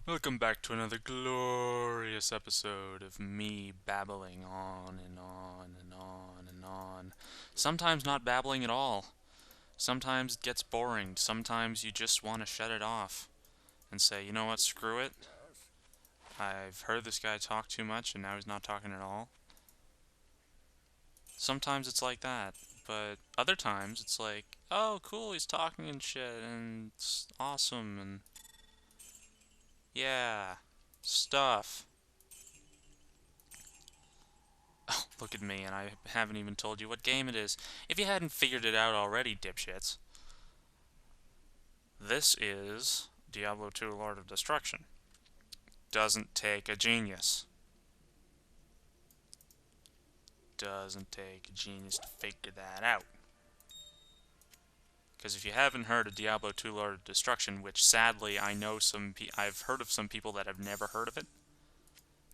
Welcome back to another glorious episode of me babbling on and on and on and on. Sometimes not babbling at all. Sometimes it gets boring. Sometimes you just want to shut it off and say, you know what, screw it. I've heard this guy talk too much and now he's not talking at all. Sometimes it's like that. But other times it's like, oh, cool, he's talking and shit and it's awesome and yeah, stuff. Oh, look at me, and I haven't even told you what game it is. If you hadn't figured it out already, dipshits, this is Diablo 2 Lord of Destruction. Doesn't take a genius. Doesn't take a genius to figure that out. Because if you haven't heard of Diablo 2 Lord of Destruction, which sadly I know I've heard of some people that have never heard of it,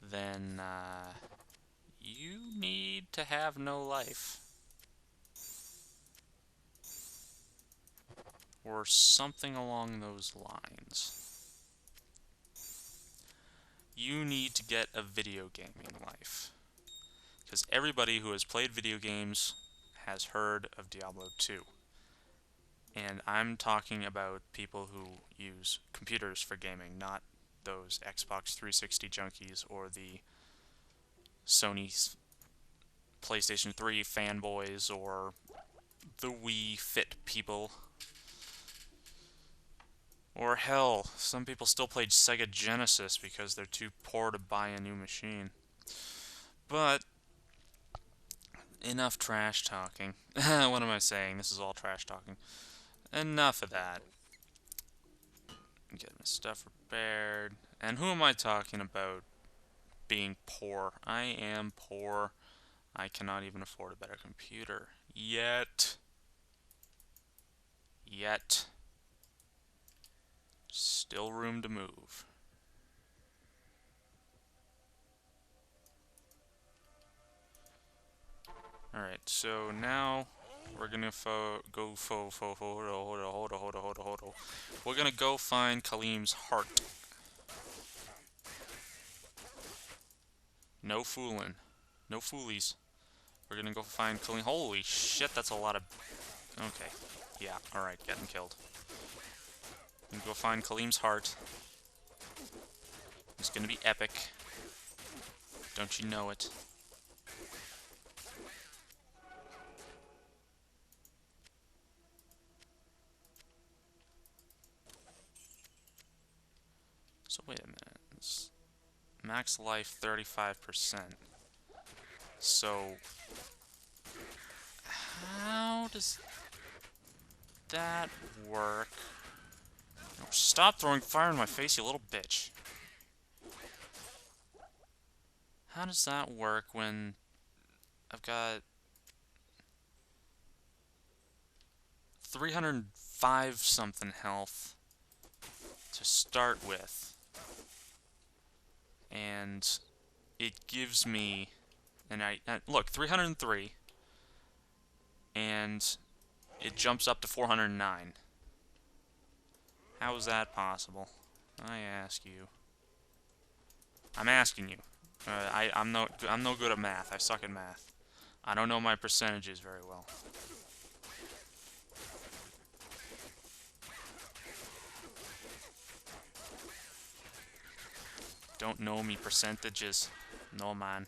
then you need to have no life. Or something along those lines. You need to get a video gaming life. Because everybody who has played video games has heard of Diablo 2. And I'm talking about people who use computers for gaming, not those Xbox 360 junkies or the Sony PlayStation 3 fanboys or the Wii Fit people. Or hell, some people still play Sega Genesis because they're too poor to buy a new machine. But enough trash talking. What am I saying? This is all trash talking. Enough of that. Get my stuff repaired. And who am I talking about being poor? I am poor. I cannot even afford a better computer. Yet. Yet. Still room to move. Alright, so now we're gonna We're gonna go find Kalim's heart. No fooling. No foolies. We're gonna go find Kalim. Holy shit, that's a lot of... Okay. Yeah, alright, getting killed. We can go find Kalim's heart. It's gonna be epic. Don't you know it? So wait a minute. It's max life 35%. So how does that work? Oh, stop throwing fire in my face, you little bitch. How does that work when I've got 305 something health to start with? And it gives me, and look, 303, and it jumps up to 409. How is that possible? I ask you. I'm asking you. I'm no good at math. I suck at math. I don't know my percentages very well. Don't know me percentages. No, man.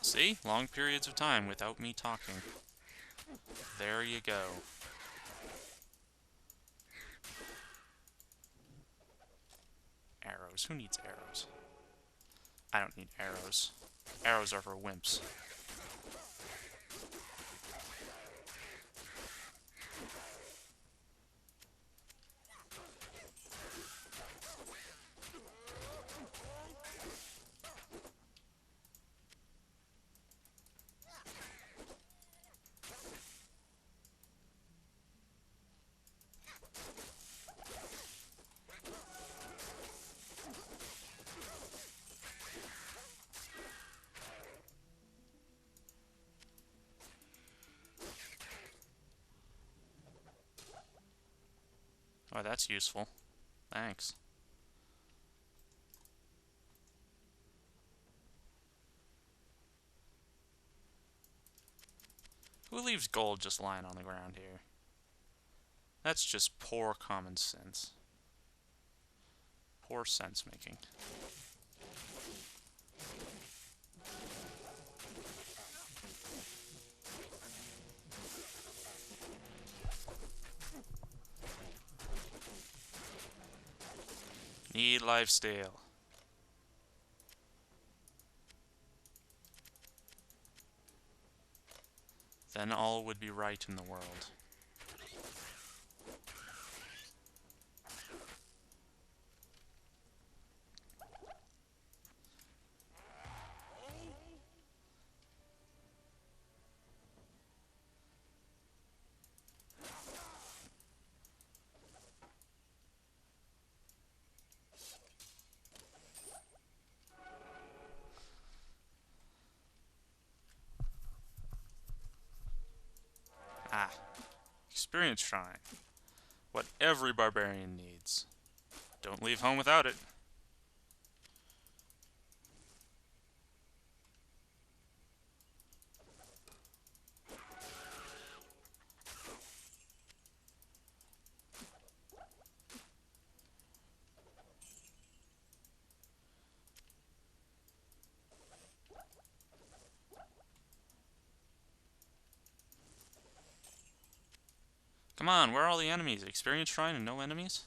See? Long periods of time without me talking. There you go. Arrows. Who needs arrows? I don't need arrows. Arrows are for wimps. Oh, that's useful. Thanks. Who leaves gold just lying on the ground here? That's just poor common sense. Poor sense making. Need lifesteal. Then all would be right in the world. Ah, experience shrine. What every barbarian needs. Don't leave home without it. Come on, where are all the enemies? Experience shrine and no enemies?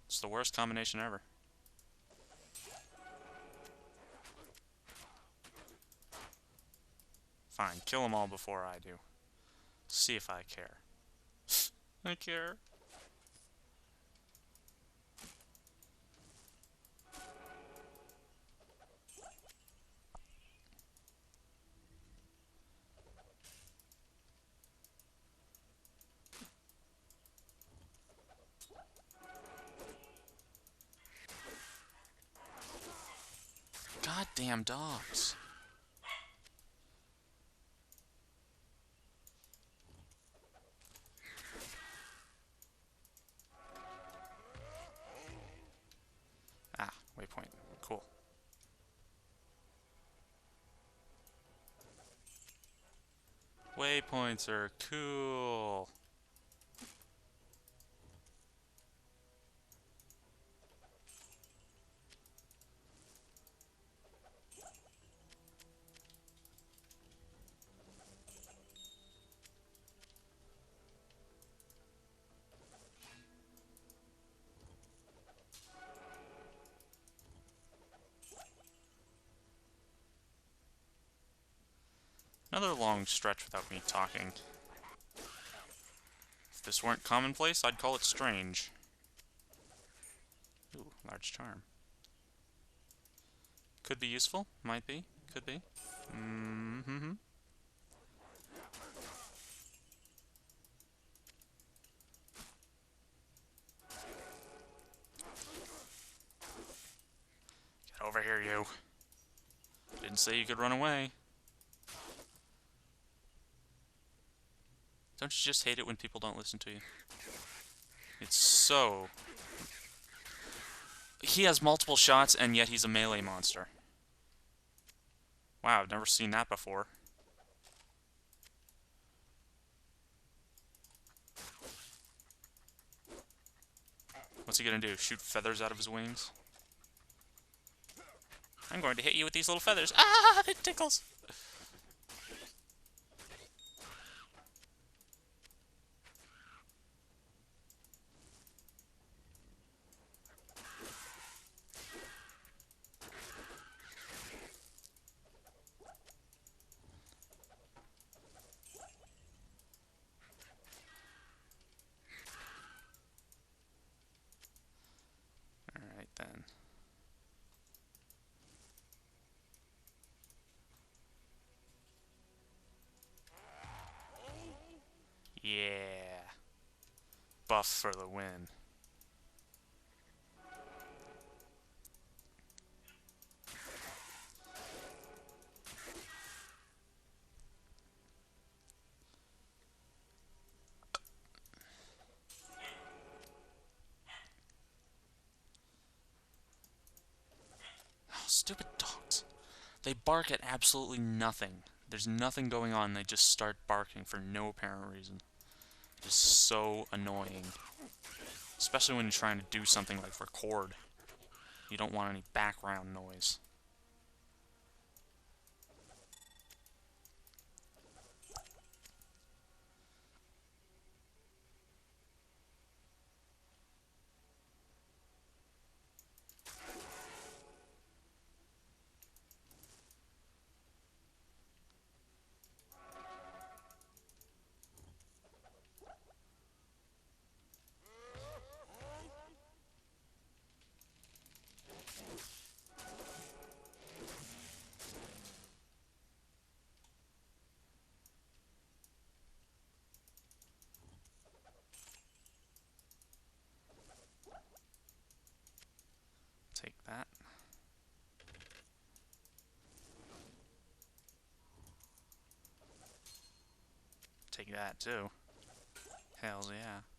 It's the worst combination ever. Fine, kill them all before I do. See if I care. I care. Goddamn dogs. Ah, waypoint. Cool. Waypoints are cool. Another long stretch without me talking. If this weren't commonplace, I'd call it strange. Ooh, large charm. Could be useful. Might be. Could be. Mm-hmm. Get over here, you. Didn't say you could run away. Don't you just hate it when people don't listen to you? It's so... He has multiple shots, and yet he's a melee monster. Wow, I've never seen that before. What's he gonna do? Shoot feathers out of his wings? I'm going to hit you with these little feathers. Ah, it tickles! Alright then. Yeah. Buff for the win. Stupid dogs. They bark at absolutely nothing. There's nothing going on, they just start barking for no apparent reason. It's so annoying. Especially when you're trying to do something like record. You don't want any background noise. Take that. Take that too. Hells yeah.